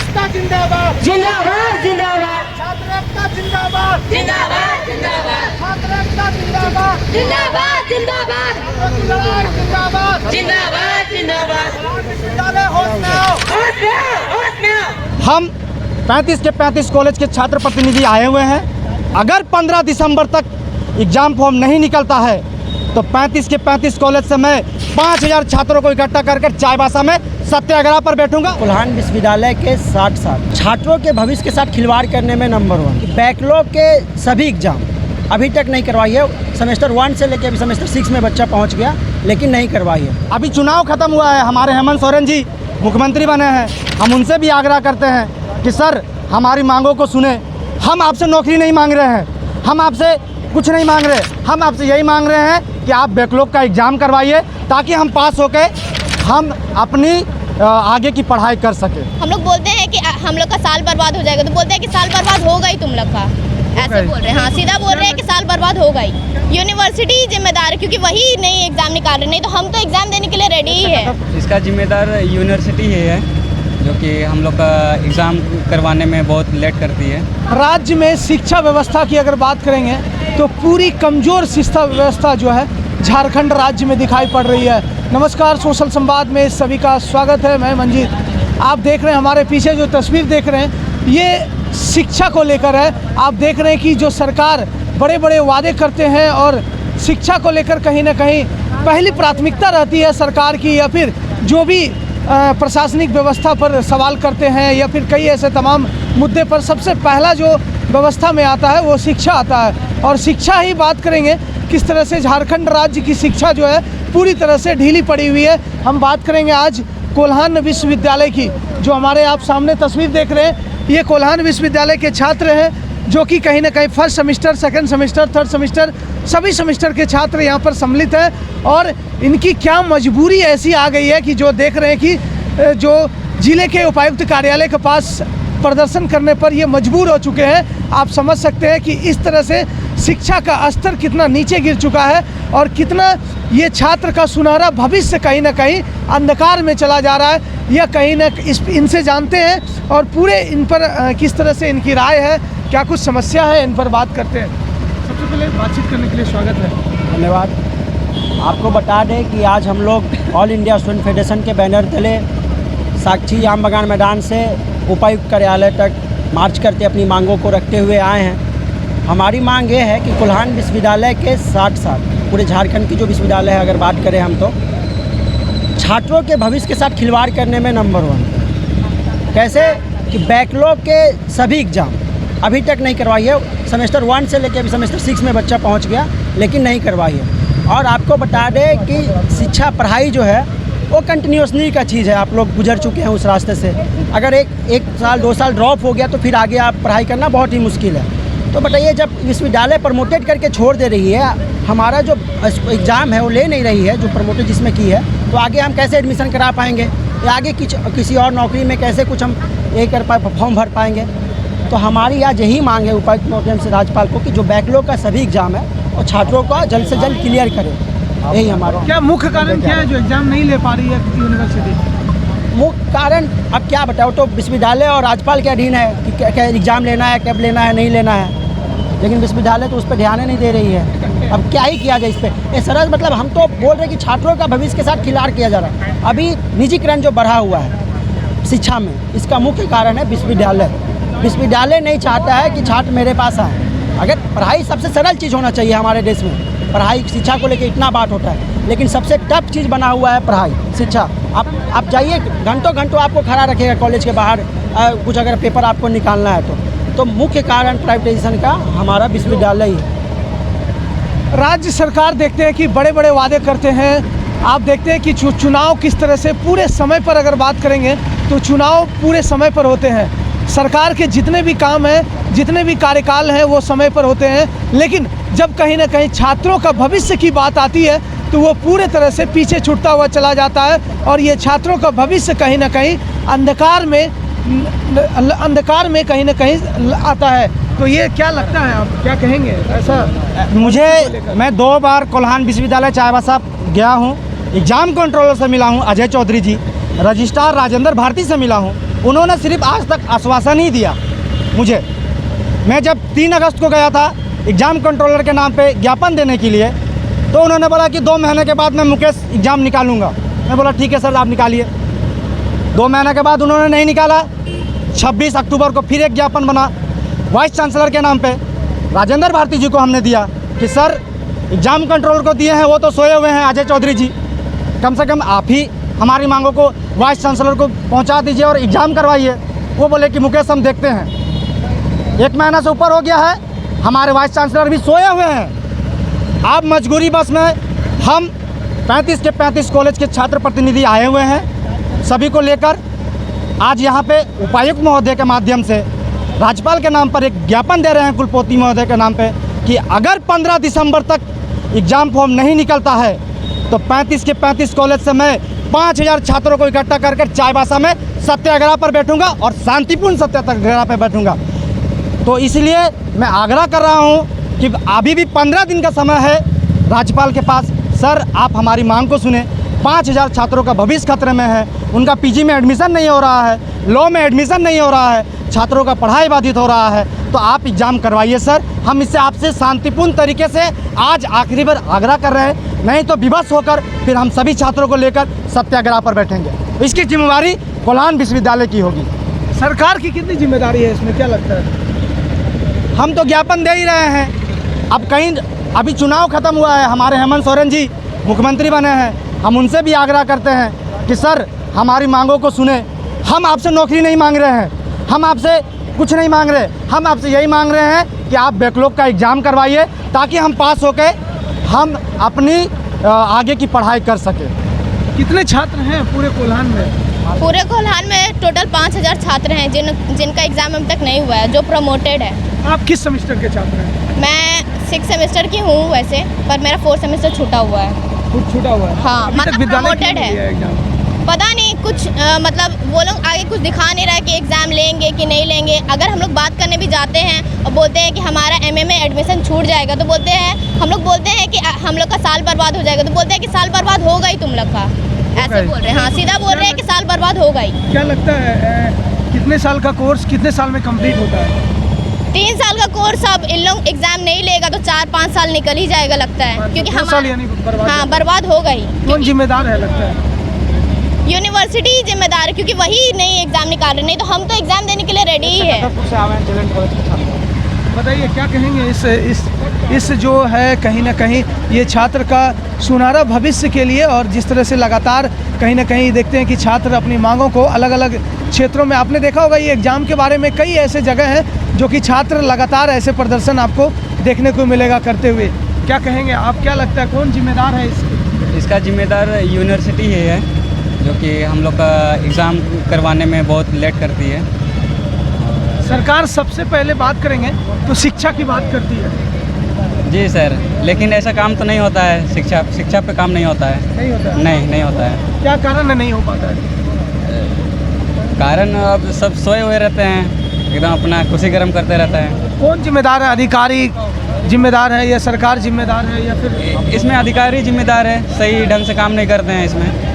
एकता जिंदाबाद जिंदाबाद जिंदाबाद छात्र एकता जिंदाबाद जिंदाबाद जिंदाबाद छात्र एकता जिंदाबाद जिंदाबाद जिंदाबाद छात्रों की लड़ाई जिंदाबाद जिंदाबाद जिंदाबाद विश्वविद्यालय होश में आओ। होश में आओ, होश में आओ। हम 35 के 35 कॉलेज के छात्र प्रतिनिधि आए हुए हैं। अगर 15 दिसंबर तक एग्ज़ाम फॉर्म नहीं निकलता है तो 35 के 35 कॉलेज से मैं 5000 छात्रों को इकट्ठा कर चाईबासा में सत्याग्रह पर बैठूंगा। कोल्हान विश्वविद्यालय के 60 साल छात्रों के भविष्य के साथ खिलवाड़ करने में नंबर 1। बैकलॉग के सभी एग्जाम अभी तक नहीं करवाई है। सेमेस्टर 1 से लेकर अभी सेमेस्टर 6 में बच्चा पहुंच गया लेकिन नहीं करवाई है। अभी चुनाव खत्म हुआ है, हमारे हेमंत सोरेन जी मुख्यमंत्री बने हैं। हम उनसे भी आग्रह करते हैं कि सर हमारी मांगों को सुने। हम आपसे नौकरी नहीं मांग रहे हैं, हम आपसे कुछ नहीं मांग रहे, हम आपसे यही मांग रहे हैं कि आप बैकलॉग का एग्ज़ाम करवाइए ताकि हम पास होकर हम अपनी आगे की पढ़ाई कर सके। हम लोग बोलते हैं कि हम लोग का साल बर्बाद हो जाएगा, तो बोलते हैं कि साल बर्बाद होगा ही तुम लोग का, ऐसे बोल रहे हैं। हाँ, सीधा बोल रहे हैं कि साल बर्बाद होगा ही। यूनिवर्सिटी जिम्मेदार है क्योंकि वही नहीं एग्जाम निकाल रहे, नहीं तो हम तो एग्जाम देने के लिए रेडी ही है। इसका जिम्मेदार यूनिवर्सिटी ही है जो कि हम लोग का एग्ज़ाम करवाने में बहुत लेट करती है। राज्य में शिक्षा व्यवस्था की अगर बात करेंगे तो पूरी कमज़ोर शिक्षा व्यवस्था जो है झारखंड राज्य में दिखाई पड़ रही है। नमस्कार, सोशल संवाद में सभी का स्वागत है। मैं मंजीत। आप देख रहे हैं हमारे पीछे जो तस्वीर देख रहे हैं ये शिक्षा को लेकर है। आप देख रहे हैं कि जो सरकार बड़े बड़े वादे करते हैं और शिक्षा को लेकर कहीं ना कहीं पहली प्राथमिकता रहती है सरकार की, या फिर जो भी प्रशासनिक व्यवस्था पर सवाल करते हैं या फिर कई ऐसे तमाम मुद्दे पर सबसे पहला जो व्यवस्था में आता है वो शिक्षा आता है। और शिक्षा ही बात करेंगे किस तरह से झारखंड राज्य की शिक्षा जो है पूरी तरह से ढीली पड़ी हुई है। हम बात करेंगे आज कोल्हान विश्वविद्यालय की। जो हमारे आप सामने तस्वीर देख रहे हैं ये कोल्हान विश्वविद्यालय के छात्र हैं जो कि कहीं ना कहीं first semester, second semester, third semester सभी सेमेस्टर के छात्र यहाँ पर सम्मिलित हैं। और इनकी क्या मजबूरी ऐसी आ गई है कि जो देख रहे हैं कि जो जिले के उपायुक्त कार्यालय के पास प्रदर्शन करने पर ये मजबूर हो चुके हैं। आप समझ सकते हैं कि इस तरह से शिक्षा का स्तर कितना नीचे गिर चुका है और कितना ये छात्र का सुनहरा भविष्य कहीं ना कहीं अंधकार में चला जा रहा है। यह कहीं ना इनसे जानते हैं और पूरे इन पर किस तरह से इनकी राय है, क्या कुछ समस्या है, इन पर बात करते हैं। सबसे पहले बातचीत करने के लिए स्वागत है। धन्यवाद। आपको बता दें कि आज हम लोग ऑल इंडिया स्टूडेंट फेडरेशन के बैनर तले साक्षी आम बगान मैदान से उपायुक्त कार्यालय तक मार्च करते अपनी मांगों को रखते हुए आए हैं। हमारी मांग ये है कि कोल्हान विश्वविद्यालय के 60 साल पूरे झारखंड की जो विश्वविद्यालय है अगर बात करें हम तो छात्रों के भविष्य के साथ खिलवाड़ करने में नंबर 1। कैसे कि बैकलॉग के सभी एग्ज़ाम अभी तक नहीं करवाई है। सेमेस्टर 1 से लेकर अभी सेमेस्टर 6 में बच्चा पहुंच गया लेकिन नहीं करवाई है। और आपको बता दें कि शिक्षा पढ़ाई जो है वो कंटिन्यूसली का चीज़ है। आप लोग गुजर चुके हैं उस रास्ते से। अगर एक साल 2 साल ड्रॉप हो गया तो फिर आगे आप पढ़ाई करना बहुत ही मुश्किल है। तो बताइए जब विश्वविद्यालय प्रमोटेड करके छोड़ दे रही है, हमारा जो एग्ज़ाम है वो ले नहीं रही है जो प्रमोटेड जिसमें की है, तो आगे हम कैसे एडमिशन करा पाएंगे या आगे किसी और नौकरी में कैसे कुछ हम ये कर पाए, फॉर्म भर पाएंगे। तो हमारी आज यही मांग है उपायुक्त महोदय से राज्यपाल को कि जो बैकलॉग का सभी एग्ज़ाम है और छात्रों का जल्द से जल्द क्लियर करें। यही हमारा। क्या मुख्य कारण क्या है जो एग्जाम नहीं ले पा रही है यूनिवर्सिटी? मुख्य कारण अब क्या बताओ, तो विश्वविद्यालय और राज्यपाल के अधीन है कि क्या एग्ज़ाम लेना है, कब लेना है, नहीं लेना है। लेकिन विश्वविद्यालय तो उस पर ध्यान ही नहीं दे रही है। अब क्या ही किया जाए इस पर। ये सरल मतलब हम तो बोल रहे हैं कि छात्रों का भविष्य के साथ खिलवाड़ किया जा रहा है। अभी निजीकरण जो बढ़ा हुआ है शिक्षा में, इसका मुख्य कारण है विश्वविद्यालय। विश्वविद्यालय नहीं चाहता है कि छात्र मेरे पास आए। अगर पढ़ाई सबसे सरल चीज़ होना चाहिए हमारे देश में, पढ़ाई शिक्षा को लेकर इतना बात होता है, लेकिन सबसे टफ चीज़ बना हुआ है पढ़ाई शिक्षा। आप जाइए घंटों घंटों आपको खड़ा रखेगा कॉलेज के बाहर कुछ अगर पेपर आपको निकालना है तो मुख्य कारण प्राइवेटाइजेशन का हमारा विश्वविद्यालय ही है। राज्य सरकार देखते हैं कि बड़े बड़े वादे करते हैं। आप देखते हैं कि चुनाव किस तरह से पूरे समय पर अगर बात करेंगे तो चुनाव पूरे समय पर होते हैं। सरकार के जितने भी काम हैं, जितने भी कार्यकाल हैं वो समय पर होते हैं, लेकिन जब कहीं ना कहीं छात्रों का भविष्य की बात आती है तो वो पूरे तरह से पीछे छूटता हुआ चला जाता है। और ये छात्रों का भविष्य कहीं ना कहीं अंधकार में कहीं ना कहीं आता है। तो ये क्या लगता है, आप क्या कहेंगे? ऐसा मैं 2 बार कोल्हान विश्वविद्यालय चाईबासा गया हूँ। एग्ज़ाम कंट्रोलर से मिला हूँ अजय चौधरी जी, रजिस्ट्रार राजेंद्र भारती से मिला हूँ। उन्होंने सिर्फ आज तक आश्वासन ही दिया मुझे। मैं जब 3 अगस्त को गया था एग्ज़ाम कंट्रोलर के नाम पे ज्ञापन देने के लिए, तो उन्होंने बोला कि 2 महीने के बाद मैं मुकेश एग्ज़ाम निकालूंगा। मैं बोला ठीक है सर, आप निकालिए। 2 महीने के बाद उन्होंने नहीं निकाला। 26 अक्टूबर को फिर एक ज्ञापन बना वाइस चांसलर के नाम पे, राजेंद्र भारती जी को हमने दिया कि सर एग्ज़ाम कंट्रोलर को दिए हैं, वो तो सोए हुए हैं अजय चौधरी जी, कम से कम आप ही हमारी मांगों को वाइस चांसलर को पहुंचा दीजिए और एग्ज़ाम करवाइए। वो बोले कि मुकेश हम देखते हैं। 1 महीना से ऊपर हो गया है, हमारे वाइस चांसलर भी सोए हुए हैं। आप मजबूरी बस में हम 35 के 35 कॉलेज के छात्र प्रतिनिधि आए हुए हैं, सभी को लेकर आज यहाँ पे उपायुक्त महोदय के माध्यम से राज्यपाल के नाम पर एक ज्ञापन दे रहे हैं कुलपति महोदय के नाम पे कि अगर 15 दिसंबर तक एग्ज़ाम फॉर्म नहीं निकलता है तो 35 के 35 कॉलेज से मैं 5000 छात्रों को इकट्ठा कर चाईबासा में सत्याग्रह पर बैठूंगा और शांतिपूर्ण सत्याग्रह पर बैठूंगा। तो इसलिए मैं आग्रह कर रहा हूं कि अभी भी 15 दिन का समय है राज्यपाल के पास। सर आप हमारी मांग को सुने। 5000 छात्रों का भविष्य खतरे में है, उनका पीजी में एडमिशन नहीं हो रहा है, लॉ में एडमिशन नहीं हो रहा है, छात्रों का पढ़ाई बाधित हो रहा है। तो आप एग्ज़ाम करवाइए सर। हम इससे आपसे शांतिपूर्ण तरीके से आज आखिरी बार आग्रह कर रहे हैं, नहीं तो विवश होकर फिर हम सभी छात्रों को लेकर सत्याग्रह पर बैठेंगे। इसकी जिम्मेवारी कोल्हान विश्वविद्यालय की होगी। सरकार की कितनी जिम्मेदारी है इसमें, क्या लगता है? हम तो ज्ञापन दे ही रहे हैं। अब कहीं अभी चुनाव ख़त्म हुआ है, हमारे हेमंत सोरेन जी मुख्यमंत्री बने हैं, हम उनसे भी आग्रह करते हैं कि सर हमारी मांगों को सुने। हम आपसे नौकरी नहीं मांग रहे हैं, हम आपसे कुछ नहीं मांग रहे, हम आपसे यही मांग रहे हैं कि आप बैकलॉग का एग्ज़ाम करवाइए ताकि हम पास होकर हम अपनी आगे की पढ़ाई कर सकें। कितने छात्र हैं पूरे कोल्हान में? पूरे कोल्हान में टोटल 5000 छात्र हैं जिनका एग्ज़ाम अभी तक नहीं हुआ है, जो प्रमोटेड है। आप किस सेमेस्टर के छात्र हैं? मैं 6 सेमेस्टर की हूँ वैसे, पर मेरा 4 सेमेस्टर छूटा हुआ है। कुछ छूटा हुआ है? हाँ, अभी तक मतलब विद्यालय क्यों promoted नहीं है। लिया एग्जाम? पता नहीं कुछ मतलब वो लोग आगे कुछ दिखा नहीं रहा है कि एग्ज़ाम लेंगे कि नहीं लेंगे। अगर हम लोग बात करने भी जाते हैं और बोलते हैं कि हमारा एमए में एडमिशन छूट जाएगा, तो बोलते हैं, हम लोग बोलते हैं कि हम लोग का साल बर्बाद हो जाएगा, तो बोलते हैं कि साल बर्बाद होगा ही तुम लोग का। ऐसे बोल रहे हैं, हाँ सीधा बोल रहे हैं कि साल बर्बाद होगा ही। क्या लगता है कितने साल का कोर्स कितने साल में कंप्लीट होता है? 3 साल का कोर्स। अब इन लोग एग्ज़ाम नहीं लेगा तो 4-5 साल निकल ही जाएगा लगता है, क्योंकि दो साल यानी बर्बाद। हाँ बर्बाद होगा ही। कौन जिम्मेदार है लगता है? यूनिवर्सिटी ही जिम्मेदार है, क्योंकि वही नहीं एग्ज़ाम निकाल रहे, नहीं तो हम तो एग्ज़ाम देने के लिए रेडी ही है। बताइए क्या कहेंगे इस जो है कहीं ना कहीं ये छात्र का सुनहरा भविष्य के लिए, और जिस तरह से लगातार कहीं ना कहीं देखते हैं कि छात्र अपनी मांगों को अलग अलग क्षेत्रों में, आपने देखा होगा ये एग्ज़ाम के बारे में कई ऐसे जगह हैं जो कि छात्र लगातार ऐसे प्रदर्शन आपको देखने को मिलेगा करते हुए। क्या कहेंगे आप, क्या लगता है कौन जिम्मेदार है इसका जिम्मेदार यूनिवर्सिटी ही है, जो कि हम लोग का एग्ज़ाम करवाने में बहुत लेट करती है। सरकार सबसे पहले बात करेंगे तो शिक्षा की बात करती है। जी सर, लेकिन ऐसा काम तो नहीं होता है, शिक्षा पे काम नहीं होता है। नहीं होता है? नहीं होता है। क्या कारण है नहीं हो पाता है? कारण अब सब सोए हुए रहते हैं, एकदम अपना खुशी गर्म करते रहते हैं। कौन जिम्मेदार है? अधिकारी जिम्मेदार है या सरकार जिम्मेदार है या फिर? इसमें अधिकारी जिम्मेदार है, सही ढंग से काम नहीं करते हैं इसमें।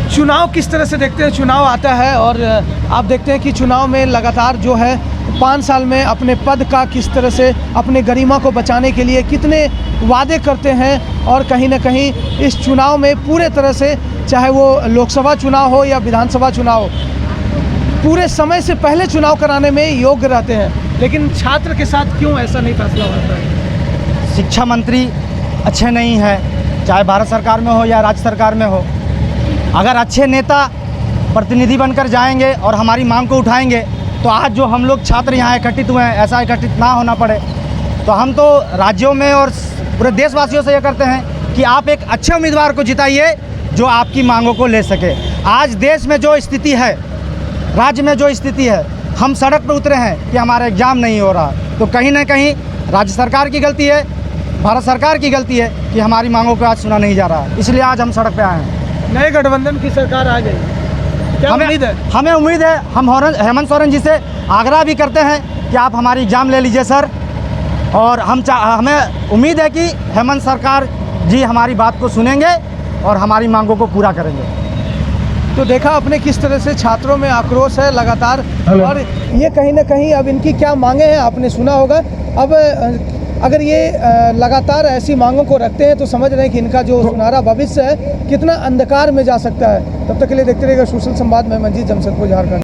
चुनाव किस तरह से देखते हैं? चुनाव आता है और आप देखते हैं कि चुनाव में लगातार जो है 5 साल में अपने पद का किस तरह से अपने गरिमा को बचाने के लिए कितने वादे करते हैं, और कहीं ना कहीं इस चुनाव में पूरे तरह से, चाहे वो लोकसभा चुनाव हो या विधानसभा चुनाव हो, पूरे समय से पहले चुनाव कराने में योग्य रहते हैं। लेकिन छात्र के साथ क्यों ऐसा नहीं फैसला होता है? शिक्षा मंत्री अच्छे नहीं है, चाहे भारत सरकार में हो या राज्य सरकार में हो। अगर अच्छे नेता प्रतिनिधि बनकर जाएंगे और हमारी मांग को उठाएंगे तो आज जो हम लोग छात्र यहाँ एकत्रित हुए हैं, ऐसा एकत्रित ना होना पड़े। तो हम तो राज्यों में और पूरे देशवासियों से ये करते हैं कि आप एक अच्छे उम्मीदवार को जिताइए जो आपकी मांगों को ले सके। आज देश में जो स्थिति है, राज्य में जो स्थिति है, हम सड़क पर उतरे हैं कि हमारा एग्ज़ाम नहीं हो रहा, तो कहीं ना कहीं राज्य सरकार की गलती है, भारत सरकार की गलती है कि हमारी मांगों को आज सुना नहीं जा रहा। इसलिए आज हम सड़क पर आए हैं। नए गठबंधन की सरकार आ गई, क्या उम्मीद है? हमें उम्मीद है। हम हेमंत सोरेन जी से आग्रह भी करते हैं कि आप हमारी एग्ज़ाम ले लीजिए सर, और हमें उम्मीद है कि हेमंत सरकार जी हमारी बात को सुनेंगे और हमारी मांगों को पूरा करेंगे। तो देखा अपने किस तरह से छात्रों में आक्रोश है लगातार, और ये कहीं ना कहीं अब इनकी क्या मांगे हैं आपने सुना होगा। अब अगर ये लगातार ऐसी मांगों को रखते हैं तो समझ रहे हैं कि इनका जो सुनहरा भविष्य है कितना अंधकार में जा सकता है। तब तक के लिए देखते रहिएगा सोशल संवाद में। मंजीत, जमशेदपुर, झारखंड।